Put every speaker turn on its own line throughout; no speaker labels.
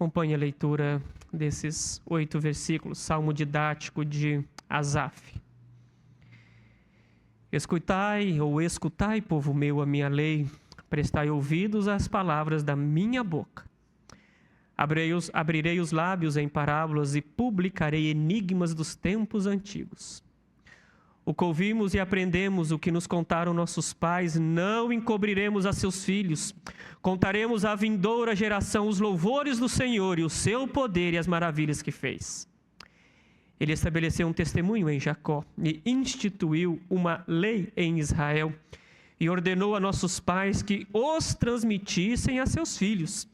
Acompanhe a leitura desses 8 versículos, salmo didático de Asaf. Escutai, povo meu, a minha lei, prestai ouvidos às palavras da minha boca. Abrirei os lábios em parábolas e publicarei enigmas dos tempos antigos. O que ouvimos e aprendemos, o que nos contaram nossos pais, não encobriremos a seus filhos. Contaremos à vindoura geração os louvores do Senhor e o seu poder e as maravilhas que fez. Ele estabeleceu um testemunho em Jacó e instituiu uma lei em Israel e ordenou a nossos pais que os transmitissem a seus filhos,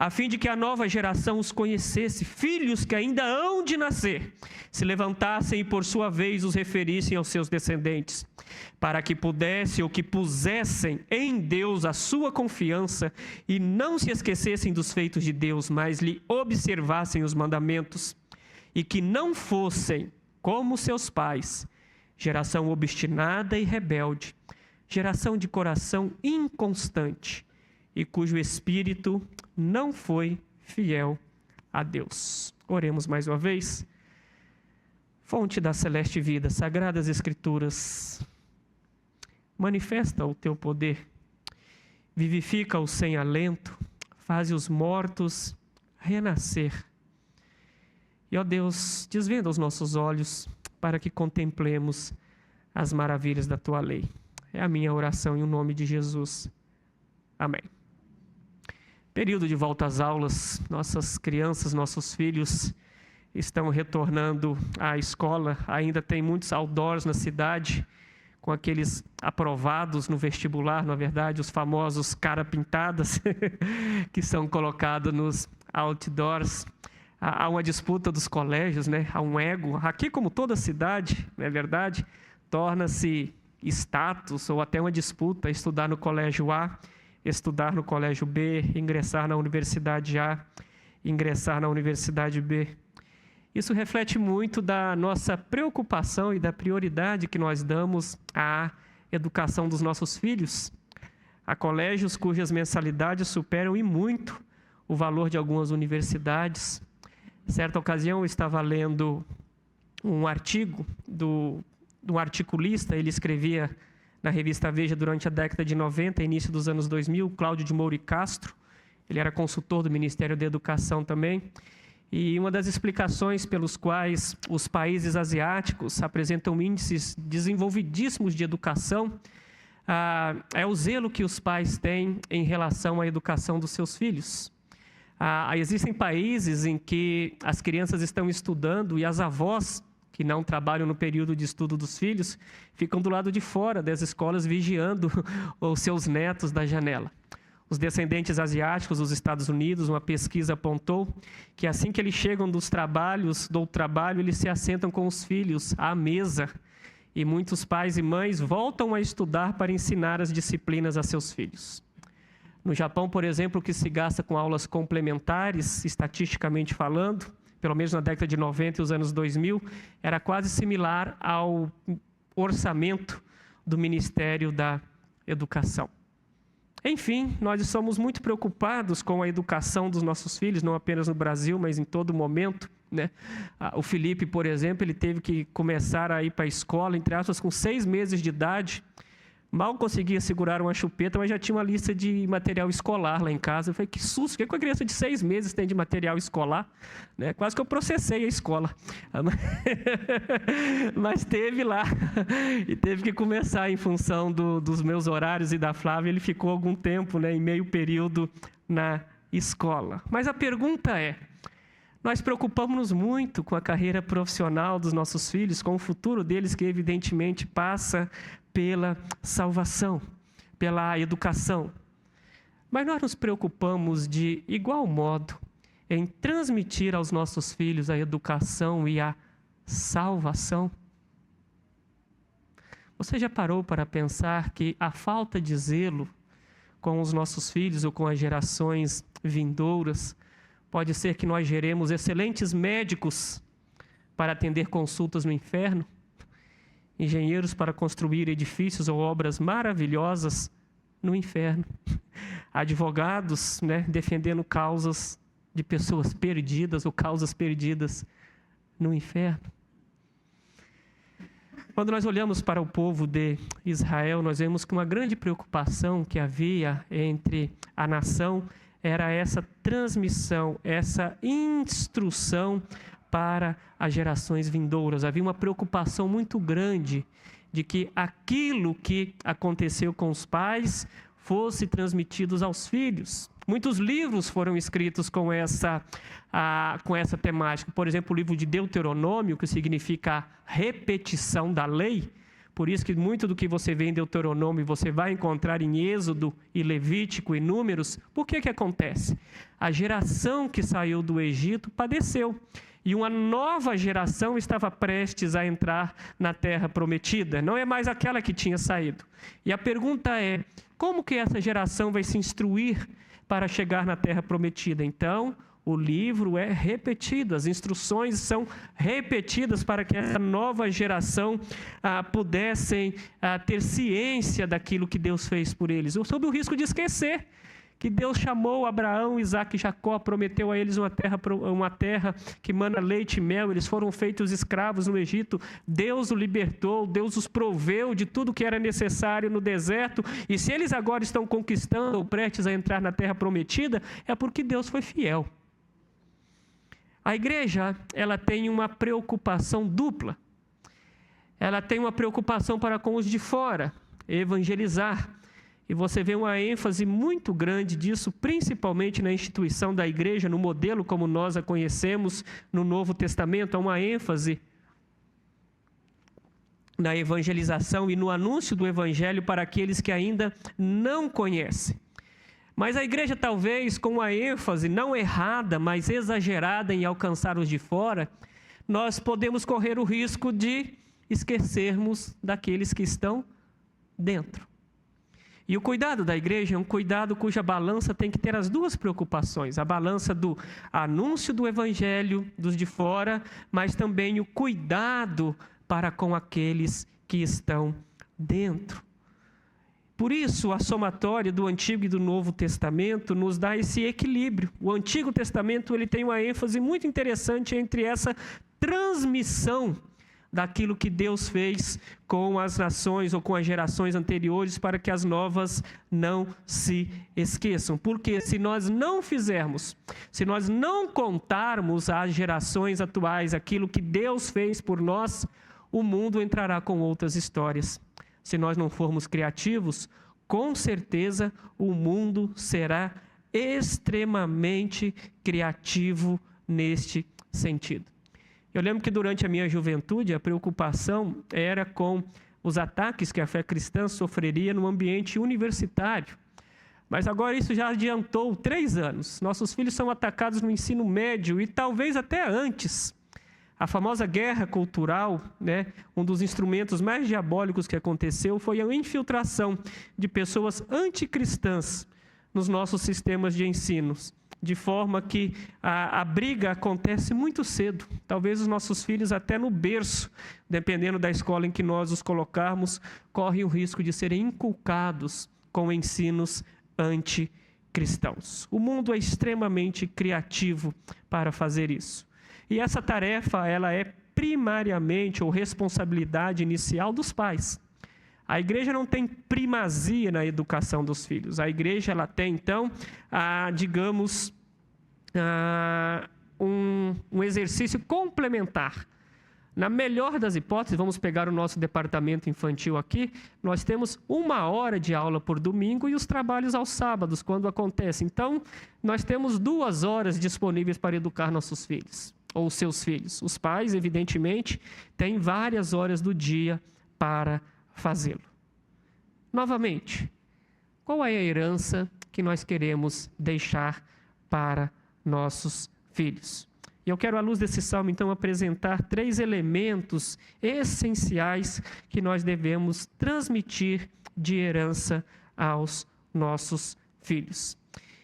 a fim de que a nova geração os conhecesse, filhos que ainda hão de nascer, se levantassem e por sua vez os referissem aos seus descendentes, para que pudessem ou que pusessem em Deus a sua confiança e não se esquecessem dos feitos de Deus, mas lhe observassem os mandamentos, e que não fossem como seus pais, geração obstinada e rebelde, geração de coração inconstante, e cujo espírito não foi fiel a Deus. Oremos mais uma vez. Fonte da celeste vida, sagradas escrituras, manifesta o teu poder, vivifica-os sem alento, faze os mortos renascer. E, ó Deus, desvenda os nossos olhos para que contemplemos as maravilhas da tua lei. É a minha oração em nome de Jesus. Amém. Período de volta às aulas, nossas crianças, nossos filhos estão retornando à escola. Ainda tem muitos outdoors na cidade, com aqueles aprovados no vestibular, na verdade, os famosos cara pintadas, que são colocados nos outdoors. Há uma disputa dos colégios, né? Há um ego. Aqui, como toda cidade, não é verdade? Torna-se status ou até uma disputa estudar no colégio A, estudar no colégio B, ingressar na universidade A, ingressar na universidade B. Isso reflete muito da nossa preocupação e da prioridade que nós damos à educação dos nossos filhos. Há colégios cujas mensalidades superam e muito o valor de algumas universidades. Certa ocasião eu estava lendo um artigo de um articulista, ele escrevia na revista Veja durante a década de 90, início dos anos 2000, Cláudio de Moura e Castro. Ele era consultor do Ministério da Educação também. E uma das explicações pelos quais os países asiáticos apresentam índices desenvolvidíssimos de educação é o zelo que os pais têm em relação à educação dos seus filhos. Existem países em que as crianças estão estudando e as avós, que não trabalham no período de estudo dos filhos, ficam do lado de fora das escolas vigiando os seus netos da janela. Os descendentes asiáticos dos Estados Unidos, uma pesquisa apontou que assim que eles chegam do trabalho, eles se assentam com os filhos à mesa e muitos pais e mães voltam a estudar para ensinar as disciplinas a seus filhos. No Japão, por exemplo, o que se gasta com aulas complementares, estatisticamente falando, pelo menos na década de 90 e os anos 2000, era quase similar ao orçamento do Ministério da Educação. Enfim, nós somos muito preocupados com a educação dos nossos filhos, não apenas no Brasil, mas em todo momento, né? O Felipe, por exemplo, ele teve que começar a ir para a escola, entre aspas, com 6 meses de idade. Mal conseguia segurar uma chupeta, mas já tinha uma lista de material escolar lá em casa. Eu falei, que susto, o que a criança de 6 meses tem de material escolar? Né? Quase que eu processei a escola. Mas teve lá, e teve que começar em função dos meus horários e da Flávia. Ele ficou algum tempo, né, em meio período na escola. Mas a pergunta é, nós preocupamos-nos muito com a carreira profissional dos nossos filhos, com o futuro deles, que evidentemente passa pela salvação, pela educação. Mas nós nos preocupamos de igual modo em transmitir aos nossos filhos a educação e a salvação. Você já parou para pensar que a falta de zelo com os nossos filhos ou com as gerações vindouras pode ser que nós geremos excelentes médicos para atender consultas no inferno? Engenheiros para construir edifícios ou obras maravilhosas no inferno. Advogados, né, defendendo causas de pessoas perdidas ou causas perdidas no inferno. Quando nós olhamos para o povo de Israel, nós vemos que uma grande preocupação que havia entre a nação era essa transmissão, essa instrução para as gerações vindouras. Havia uma preocupação muito grande de que aquilo que aconteceu com os pais fosse transmitido aos filhos. Muitos livros foram escritos com essa temática. Por exemplo, o livro de Deuteronômio, que significa repetição da lei. Por isso que muito do que você vê em Deuteronômio, você vai encontrar em Êxodo e Levítico e Números. Por que acontece? A geração que saiu do Egito padeceu. E uma nova geração estava prestes a entrar na terra prometida. Não é mais aquela que tinha saído. E a pergunta é, como que essa geração vai se instruir para chegar na terra prometida? Então, o livro é repetido, as instruções são repetidas para que essa nova geração pudessem ter ciência daquilo que Deus fez por eles, sob o risco de esquecer que Deus chamou Abraão, Isaque e Jacó, prometeu a eles uma terra que mana leite e mel. Eles foram feitos escravos no Egito, Deus os libertou, Deus os proveu de tudo que era necessário no deserto, e se eles agora estão conquistando ou prestes a entrar na terra prometida, é porque Deus foi fiel. A igreja, ela tem uma preocupação dupla. Ela tem uma preocupação para com os de fora, evangelizar. E você vê uma ênfase muito grande disso, principalmente na instituição da igreja, no modelo como nós a conhecemos no Novo Testamento. Há uma ênfase na evangelização e no anúncio do evangelho para aqueles que ainda não conhecem. Mas a igreja, talvez, com uma ênfase não errada, mas exagerada em alcançar os de fora, nós podemos correr o risco de esquecermos daqueles que estão dentro. E o cuidado da igreja é um cuidado cuja balança tem que ter as duas preocupações. A balança do anúncio do evangelho dos de fora, mas também o cuidado para com aqueles que estão dentro. Por isso, a somatória do Antigo e do Novo Testamento nos dá esse equilíbrio. O Antigo Testamento ele tem uma ênfase muito interessante entre essa transmissão daquilo que Deus fez com as nações ou com as gerações anteriores para que as novas não se esqueçam. Porque se nós não fizermos, se nós não contarmos às gerações atuais aquilo que Deus fez por nós, o mundo entrará com outras histórias. Se nós não formos criativos, com certeza o mundo será extremamente criativo neste sentido. Eu lembro que durante a minha juventude a preocupação era com os ataques que a fé cristã sofreria no ambiente universitário. Mas agora isso já adiantou 3 anos. Nossos filhos são atacados no ensino médio e talvez até antes. A famosa guerra cultural, um dos instrumentos mais diabólicos que aconteceu foi a infiltração de pessoas anticristãs nos nossos sistemas de ensinos. De forma que a briga acontece muito cedo. Talvez os nossos filhos até no berço, dependendo da escola em que nós os colocarmos, correm o risco de serem inculcados com ensinos anticristãos. O mundo é extremamente criativo para fazer isso. E essa tarefa ela é primariamente ou responsabilidade inicial dos pais. A igreja não tem primazia na educação dos filhos. A igreja ela tem, então, um exercício complementar. Na melhor das hipóteses, vamos pegar o nosso departamento infantil aqui, nós temos 1 hora de aula por domingo e os trabalhos aos sábados, quando acontece. Então, nós temos 2 horas disponíveis para educar nossos filhos, ou seus filhos. Os pais, evidentemente, têm várias horas do dia para fazê-lo. Novamente, qual é a herança que nós queremos deixar para nossos filhos? E eu quero, à luz desse salmo, então, apresentar 3 elementos essenciais que nós devemos transmitir de herança aos nossos filhos.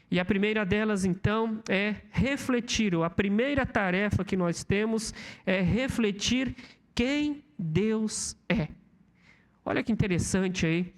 E a primeira delas, então, é refletir, ou a primeira tarefa que nós temos é refletir quem Deus é. Olha que interessante aí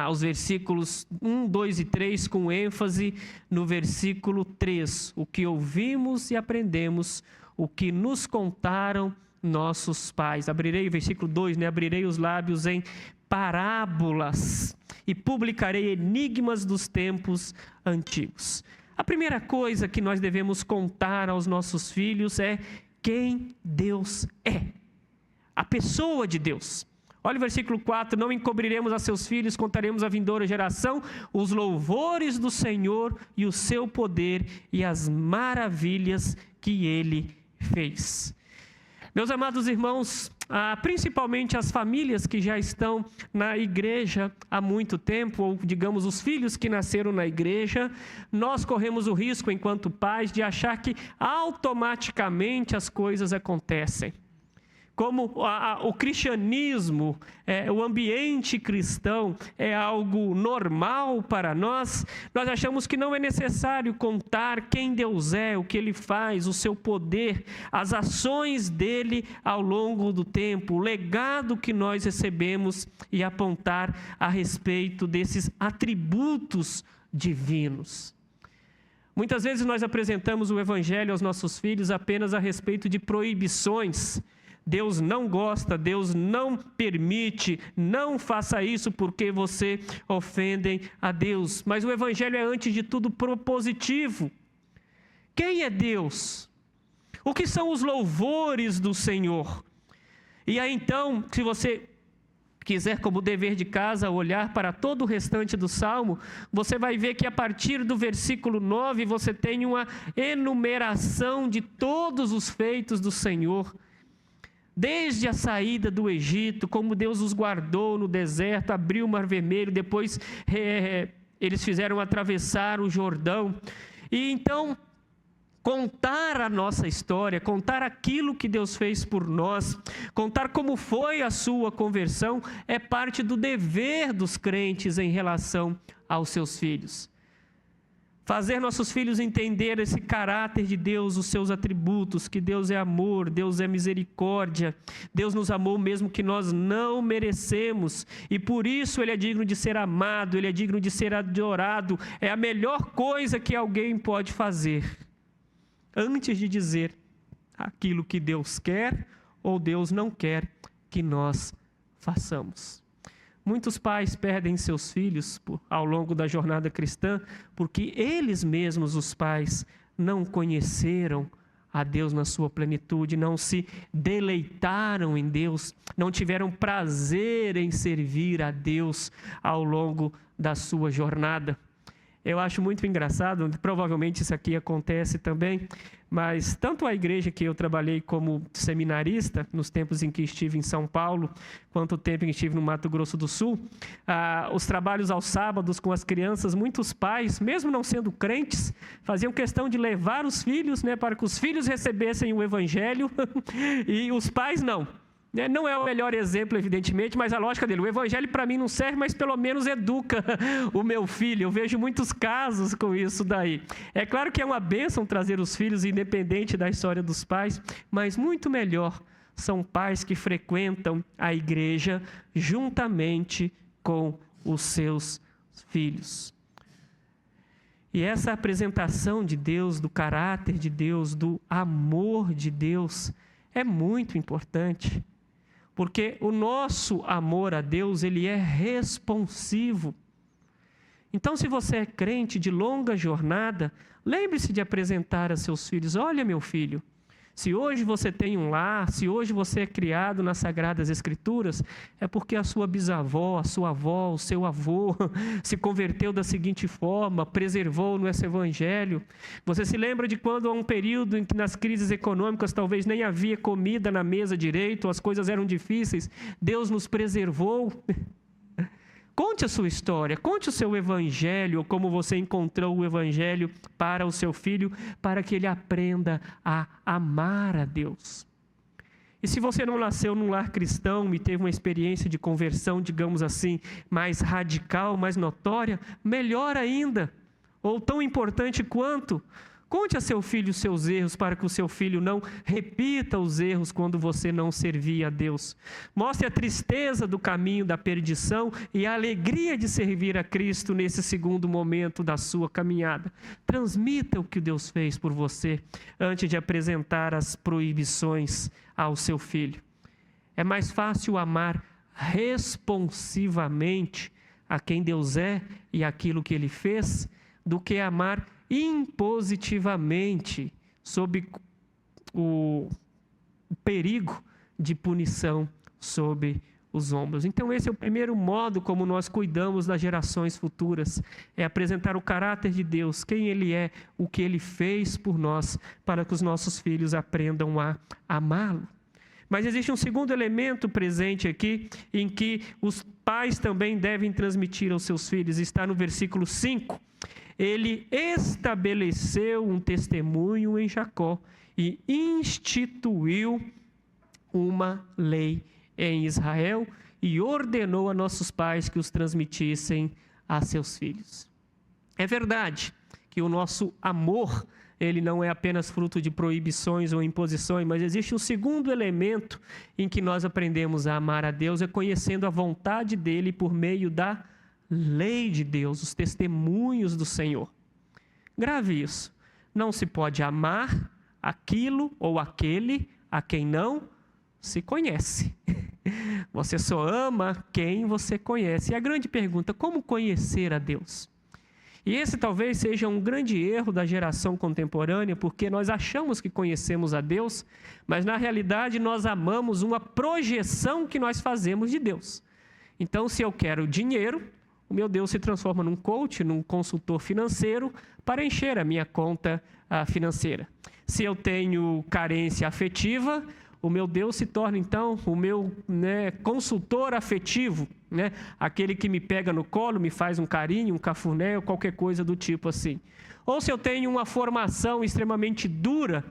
aos versículos 1, 2 e 3, com ênfase no versículo 3. O que ouvimos e aprendemos, o que nos contaram nossos pais. Abrirei o versículo 2, né? Abrirei os lábios em parábolas e publicarei enigmas dos tempos antigos. A primeira coisa que nós devemos contar aos nossos filhos é quem Deus é. A pessoa de Deus. Olha o versículo 4, não encobriremos a seus filhos, contaremos à vindoura geração os louvores do Senhor e o seu poder e as maravilhas que Ele fez. Meus amados irmãos, principalmente as famílias que já estão na igreja há muito tempo, ou digamos os filhos que nasceram na igreja, nós corremos o risco enquanto pais de achar que automaticamente as coisas acontecem. Como o cristianismo, o ambiente cristão é algo normal para nós, nós achamos que não é necessário contar quem Deus é, o que Ele faz, o seu poder, as ações dEle ao longo do tempo, o legado que nós recebemos e apontar a respeito desses atributos divinos. Muitas vezes nós apresentamos o Evangelho aos nossos filhos apenas a respeito de proibições. Deus não gosta, Deus não permite, não faça isso porque você ofende a Deus. Mas o Evangelho é, antes de tudo, propositivo. Quem é Deus? O que são os louvores do Senhor? E aí então, se você quiser como dever de casa olhar para todo o restante do Salmo, você vai ver que a partir do versículo 9 você tem uma enumeração de todos os feitos do Senhor. Desde a saída do Egito, como Deus os guardou no deserto, abriu o Mar Vermelho, depois eles fizeram atravessar o Jordão. E então, contar a nossa história, contar aquilo que Deus fez por nós, contar como foi a sua conversão, é parte do dever dos crentes em relação aos seus filhos. Fazer nossos filhos entender esse caráter de Deus, os seus atributos, que Deus é amor, Deus é misericórdia, Deus nos amou mesmo que nós não merecemos, e por isso Ele é digno de ser amado, Ele é digno de ser adorado, é a melhor coisa que alguém pode fazer, antes de dizer aquilo que Deus quer ou Deus não quer que nós façamos. Muitos pais perdem seus filhos ao longo da jornada cristã porque eles mesmos, os pais, não conheceram a Deus na sua plenitude, não se deleitaram em Deus, não tiveram prazer em servir a Deus ao longo da sua jornada. Eu acho muito engraçado, provavelmente isso aqui acontece também, mas tanto a igreja que eu trabalhei como seminarista, nos tempos em que estive em São Paulo, quanto o tempo em que estive no Mato Grosso do Sul, os trabalhos aos sábados com as crianças, muitos pais, mesmo não sendo crentes, faziam questão de levar os filhos, para que os filhos recebessem o Evangelho e os pais não. Não é o melhor exemplo, evidentemente, mas a lógica dele. O Evangelho para mim não serve, mas pelo menos educa o meu filho. Eu vejo muitos casos com isso daí. É claro que é uma bênção trazer os filhos, independente da história dos pais, mas muito melhor são pais que frequentam a igreja juntamente com os seus filhos. E essa apresentação de Deus, do caráter de Deus, do amor de Deus, é muito importante. Porque o nosso amor a Deus, ele é responsivo. Então, se você é crente de longa jornada, lembre-se de apresentar a seus filhos: olha, meu filho, se hoje você tem um lar, se hoje você é criado nas Sagradas Escrituras, é porque a sua bisavó, a sua avó, o seu avô se converteu da seguinte forma, preservou nesse Evangelho. Você se lembra de quando há um período em que nas crises econômicas talvez nem havia comida na mesa direito, as coisas eram difíceis, Deus nos preservou. Conte a sua história, conte o seu Evangelho, como você encontrou o Evangelho para o seu filho, para que ele aprenda a amar a Deus. E se você não nasceu num lar cristão e teve uma experiência de conversão, digamos assim, mais radical, mais notória, melhor ainda, ou tão importante quanto, Conte a seu filho os seus erros para que o seu filho não repita os erros quando você não servir a Deus. Mostre a tristeza do caminho da perdição e a alegria de servir a Cristo nesse segundo momento da sua caminhada. Transmita o que Deus fez por você antes de apresentar as proibições ao seu filho. É mais fácil amar responsivamente a quem Deus é e aquilo que Ele fez do que amar impositivamente, sob o perigo de punição sob os ombros. Então esse é o primeiro modo como nós cuidamos das gerações futuras, é apresentar o caráter de Deus, quem Ele é, o que Ele fez por nós, para que os nossos filhos aprendam a amá-lo. Mas existe um segundo elemento presente aqui, em que os pais também devem transmitir aos seus filhos, está no versículo 5. Ele estabeleceu um testemunho em Jacó e instituiu uma lei em Israel e ordenou a nossos pais que os transmitissem a seus filhos. É verdade que o nosso amor, ele não é apenas fruto de proibições ou imposições, mas existe um segundo elemento em que nós aprendemos a amar a Deus, é conhecendo a vontade dele por meio da lei de Deus, os testemunhos do Senhor. Grave isso. Não se pode amar aquilo ou aquele a quem não se conhece. Você só ama quem você conhece. E a grande pergunta, como conhecer a Deus? E esse talvez seja um grande erro da geração contemporânea, porque nós achamos que conhecemos a Deus, mas na realidade nós amamos uma projeção que nós fazemos de Deus. Então, se eu quero dinheiro, o meu Deus se transforma num coach, num consultor financeiro para encher a minha conta financeira. Se eu tenho carência afetiva, o meu Deus se torna então o meu consultor afetivo, aquele que me pega no colo, me faz um carinho, um cafuné ou qualquer coisa do tipo assim. Ou se eu tenho uma formação extremamente dura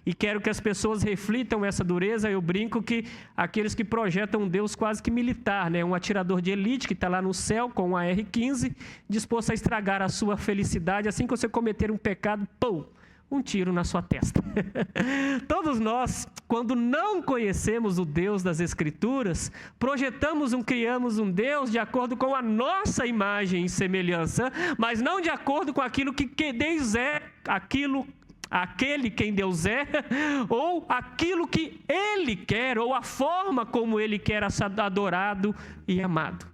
e quero que as pessoas reflitam essa dureza, eu brinco que aqueles que projetam um Deus quase que militar, um atirador de elite que está lá no céu com uma AR-15, disposto a estragar a sua felicidade, assim que você cometer um pecado, pum, um tiro na sua testa. Todos nós, quando não conhecemos o Deus das Escrituras, criamos um Deus de acordo com a nossa imagem e semelhança, mas não de acordo com aquilo que Deus é, aquele quem Deus é, ou aquilo que Ele quer, ou a forma como Ele quer ser adorado e amado.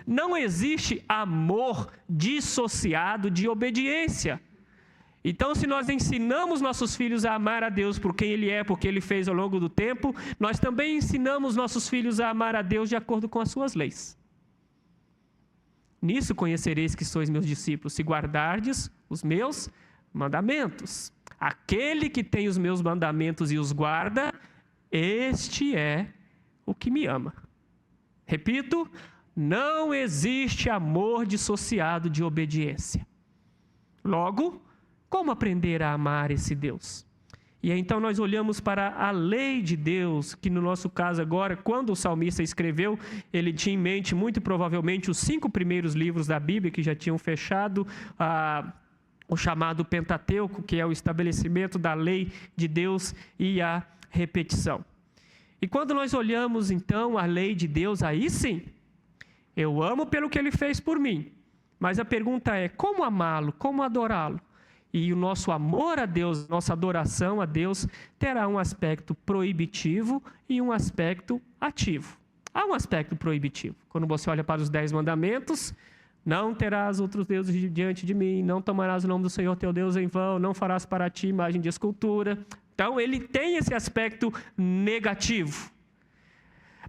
Não existe amor dissociado de obediência. Então, se nós ensinamos nossos filhos a amar a Deus por quem Ele é, por que Ele fez ao longo do tempo, nós também ensinamos nossos filhos a amar a Deus de acordo com as suas leis. Nisso conhecereis que sois meus discípulos, se guardardes os meus mandamentos. Aquele que tem os meus mandamentos e os guarda, este é o que me ama. Repito, não existe amor dissociado de obediência. Logo, como aprender a amar esse Deus? E aí, então nós olhamos para a lei de Deus, que no nosso caso agora, quando o salmista escreveu, ele tinha em mente muito provavelmente os 5 primeiros livros da Bíblia que já tinham fechado o chamado Pentateuco, que é o estabelecimento da lei de Deus e a repetição. E quando nós olhamos então a lei de Deus, aí sim, eu amo pelo que Ele fez por mim. Mas a pergunta é, como amá-lo, como adorá-lo? E o nosso amor a Deus, nossa adoração a Deus, terá um aspecto proibitivo e um aspecto ativo. Há um aspecto proibitivo. Quando você olha para os 10 mandamentos, não terás outros deuses diante de mim, não tomarás o nome do Senhor teu Deus em vão, não farás para ti imagem de escultura. Então, ele tem esse aspecto negativo.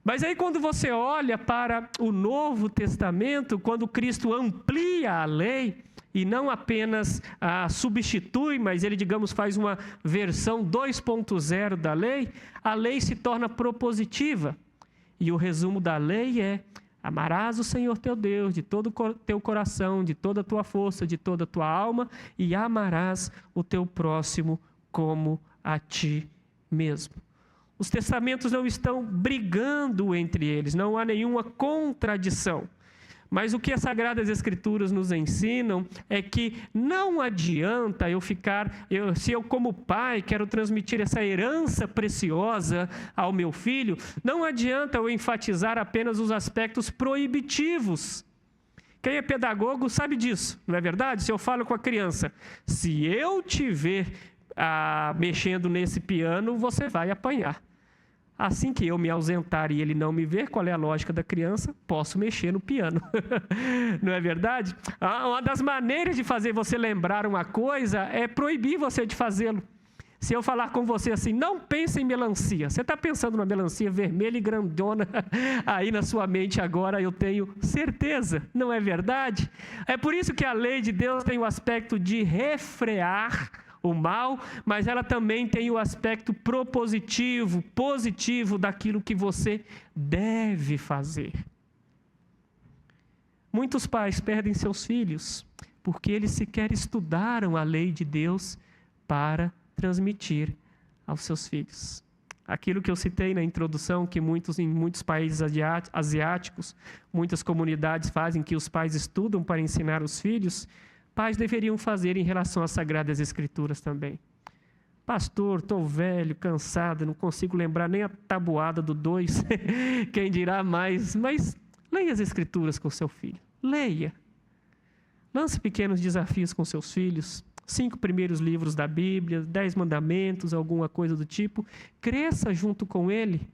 Mas aí, quando você olha para o Novo Testamento, quando Cristo amplia a lei, e não apenas substitui, mas ele, digamos, faz uma versão 2.0 da lei, a lei se torna propositiva. E o resumo da lei é: amarás o Senhor teu Deus de todo o teu coração, de toda a tua força, de toda a tua alma, e amarás o teu próximo como a ti mesmo. Os testamentos não estão brigando entre eles, não há nenhuma contradição. Mas o que as Sagradas Escrituras nos ensinam é que não adianta se eu como pai quero transmitir essa herança preciosa ao meu filho, não adianta eu enfatizar apenas os aspectos proibitivos. Quem é pedagogo sabe disso, não é verdade? Se eu falo com a criança, se eu te ver mexendo nesse piano, você vai apanhar. Assim que eu me ausentar e ele não me ver, qual é a lógica da criança? Posso mexer no piano. Não é verdade? Uma das maneiras de fazer você lembrar uma coisa é proibir você de fazê-lo. Se eu falar com você assim, não pense em melancia. Você está pensando numa melancia vermelha e grandona aí na sua mente agora, eu tenho certeza. Não é verdade? É por isso que a lei de Deus tem o aspecto de refrear o mal, mas ela também tem o aspecto propositivo, positivo daquilo que você deve fazer. Muitos pais perdem seus filhos porque eles sequer estudaram a lei de Deus para transmitir aos seus filhos. Aquilo que eu citei na introdução, que em muitos países asiáticos, muitas comunidades fazem, que os pais estudam para ensinar os filhos, pais deveriam fazer em relação às Sagradas Escrituras também. Pastor, estou velho, cansado, não consigo lembrar nem a tabuada do 2, quem dirá mais, mas leia as Escrituras com seu filho, leia. Lance pequenos desafios com seus filhos, 5 primeiros livros da Bíblia, 10 mandamentos, alguma coisa do tipo, cresça junto com ele.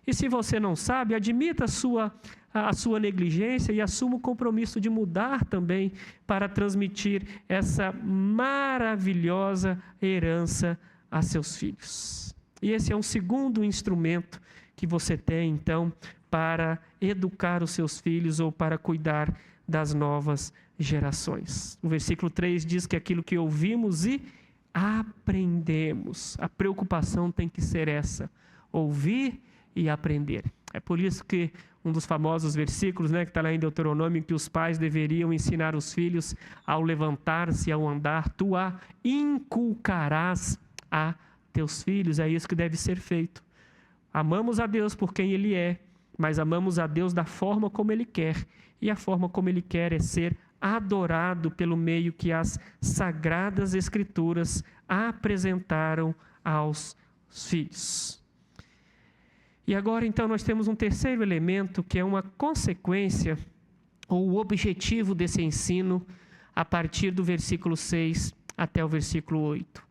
E se você não sabe, admita a sua negligência e assuma o compromisso de mudar também para transmitir essa maravilhosa herança a seus filhos. E esse é um segundo instrumento que você tem, então, para educar os seus filhos ou para cuidar das novas gerações. O versículo 3 diz que aquilo que ouvimos e aprendemos. A preocupação tem que ser essa, ouvir e aprender. É por isso que um dos famosos versículos, que está lá em Deuteronômio, que os pais deveriam ensinar os filhos ao levantar-se, ao andar, tu a inculcarás a teus filhos. É isso que deve ser feito. Amamos a Deus por quem Ele é, mas amamos a Deus da forma como Ele quer. E a forma como Ele quer é ser adorado pelo meio que as Sagradas Escrituras apresentaram aos filhos. E agora, então, nós temos um terceiro elemento, que é uma consequência, ou o objetivo desse ensino, a partir do versículo 6 até o versículo 8.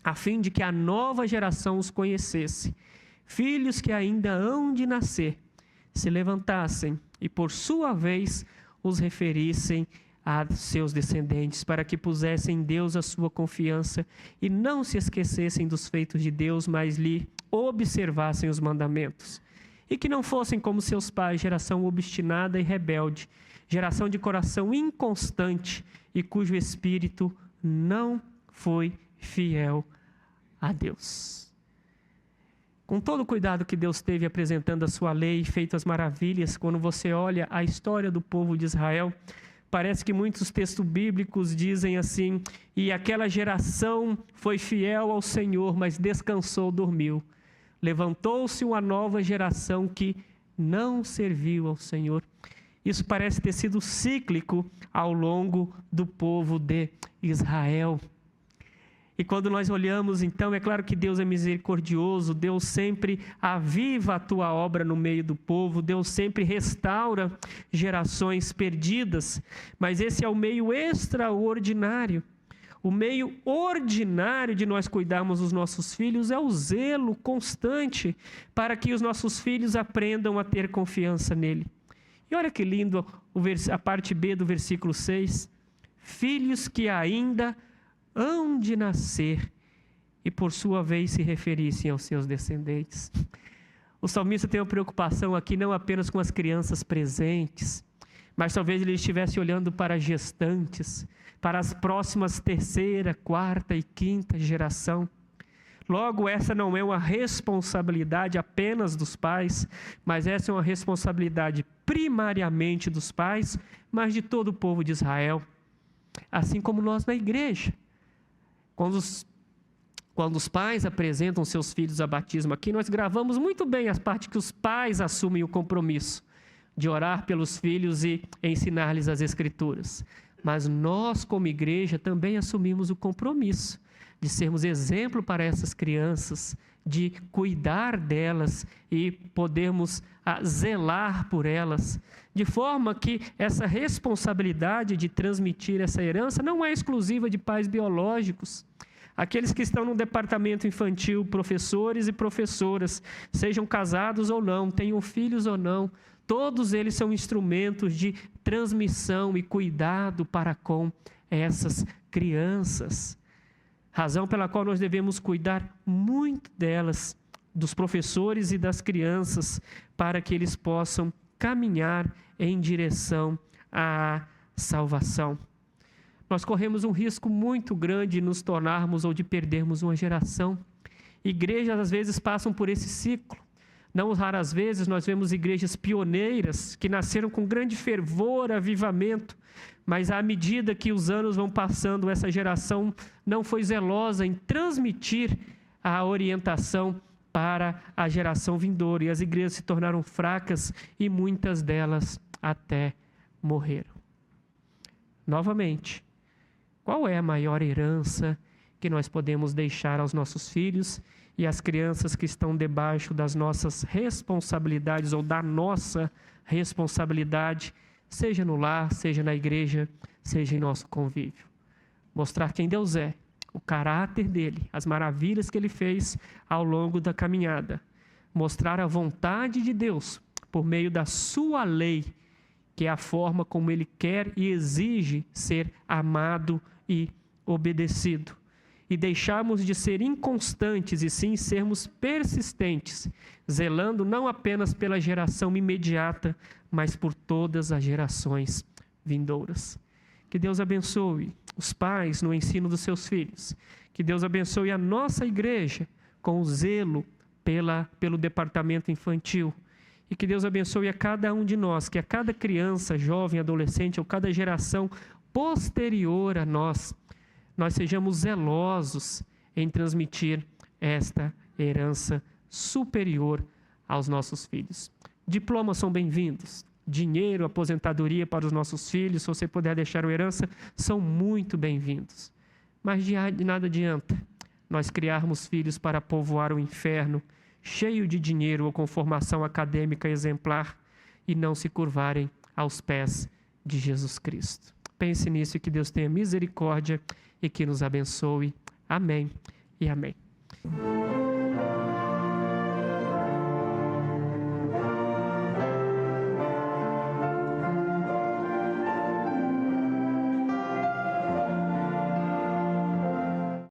A fim de que a nova geração os conhecesse, filhos que ainda hão de nascer, se levantassem e, por sua vez, os referissem a seus descendentes, para que pusessem em Deus a sua confiança e não se esquecessem dos feitos de Deus, mas lhe observassem os mandamentos. E que não fossem como seus pais, geração obstinada e rebelde, geração de coração inconstante e cujo espírito não foi fiel a Deus. Com todo o cuidado que Deus teve apresentando a sua lei e feito as maravilhas, quando você olha a história do povo de Israel, parece que muitos textos bíblicos dizem assim: e aquela geração foi fiel ao Senhor, mas descansou, dormiu. Levantou-se uma nova geração que não serviu ao Senhor. Isso parece ter sido cíclico ao longo do povo de Israel. E quando nós olhamos, então, é claro que Deus é misericordioso, Deus sempre aviva a tua obra no meio do povo, Deus sempre restaura gerações perdidas, mas esse é o meio extraordinário. O meio ordinário de nós cuidarmos dos nossos filhos é o zelo constante para que os nossos filhos aprendam a ter confiança nele. E olha que lindo a parte B do versículo 6. Filhos que ainda hão de nascer e por sua vez se referissem aos seus descendentes. O salmista tem uma preocupação aqui não apenas com as crianças presentes, mas talvez ele estivesse olhando para gestantes, para as próximas 3ª, 4ª e 5ª geração. Logo, essa não é uma responsabilidade apenas dos pais, mas essa é uma responsabilidade primariamente dos pais, mas de todo o povo de Israel. Assim como nós na igreja. Quando os pais apresentam seus filhos a batismo aqui, nós gravamos muito bem as partes que os pais assumem o compromisso. de orar pelos filhos e ensinar-lhes as Escrituras. Mas nós, como igreja, também assumimos o compromisso de sermos exemplo para essas crianças, de cuidar delas e podermos zelar por elas, de forma que essa responsabilidade de transmitir essa herança não é exclusiva de pais biológicos. Aqueles que estão no departamento infantil, professores e professoras, sejam casados ou não, tenham filhos ou não, todos eles são instrumentos de transmissão e cuidado para com essas crianças. Razão pela qual nós devemos cuidar muito delas, dos professores e das crianças, para que eles possam caminhar em direção à salvação. Nós corremos um risco muito grande de nos tornarmos ou de perdermos uma geração. Igrejas às vezes passam por esse ciclo. Não raras vezes nós vemos igrejas pioneiras que nasceram com grande fervor, avivamento, mas à medida que os anos vão passando, essa geração não foi zelosa em transmitir a orientação para a geração vindoura. E as igrejas se tornaram fracas e muitas delas até morreram. Novamente, qual é a maior herança que nós podemos deixar aos nossos filhos e às crianças que estão debaixo das nossas responsabilidades ou da nossa responsabilidade, seja no lar, seja na igreja, seja em nosso convívio? Mostrar quem Deus é, o caráter dele, as maravilhas que ele fez ao longo da caminhada. Mostrar a vontade de Deus por meio da sua lei, que é a forma como ele quer e exige ser amado e obedecido. E deixarmos de ser inconstantes e sim sermos persistentes, zelando não apenas pela geração imediata, mas por todas as gerações vindouras. Que Deus abençoe os pais no ensino dos seus filhos. Que Deus abençoe a nossa igreja com o zelo pelo departamento infantil. E que Deus abençoe a cada um de nós, que a cada criança, jovem, adolescente ou cada geração posterior a nós sejamos zelosos em transmitir esta herança superior aos nossos filhos. Diplomas são bem-vindos. Dinheiro, aposentadoria para os nossos filhos, se você puder deixar uma herança, são muito bem-vindos. Mas de nada adianta nós criarmos filhos para povoar o inferno, cheio de dinheiro ou com formação acadêmica exemplar, e não se curvarem aos pés de Jesus Cristo. Pense nisso e que Deus tenha misericórdia e que nos abençoe. Amém e amém.